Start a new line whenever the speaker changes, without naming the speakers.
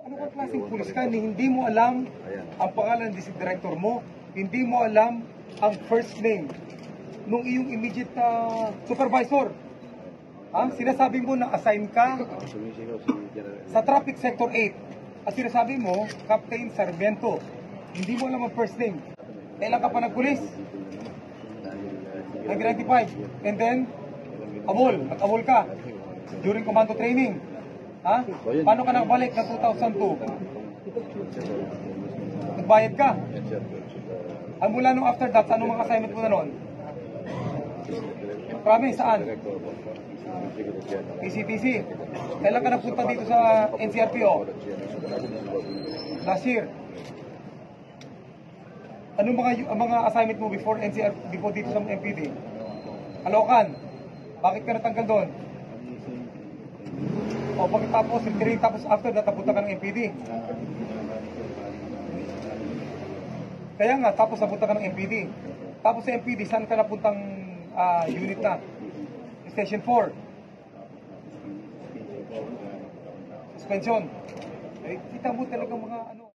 Ano ka klaseng pulis ka? Hindi mo alam ang pangalan ng district director mo, hindi mo alam ang first name nung iyong immediate supervisor. Sinasabi mo na assign ka sa traffic sector 8. At sinasabi mo, Captain Sarmiento. Hindi mo alam ang first name. Kailan ka pa nagpulis? 1995. And then, nag-amol ka during commando training. Paano ka nakabalik na 2002? Nagbayad ka. Ang mula nung after that, anong mga assignment mo na noon? Promise, saan? PCTC. Kailan ka nagpunta dito sa NCRPO? Last year. Anong mga assignment mo before dito sa MPD? Kalokan. Bakit ka natanggal doon? O pagkatapos, tapos after that, napunta ka ng MPD. Kaya nga, tapos napunta ka ng MPD. Tapos sa MPD, saan ka napuntang unit na? Station 4. Suspension. Kita mo talaga mga ano.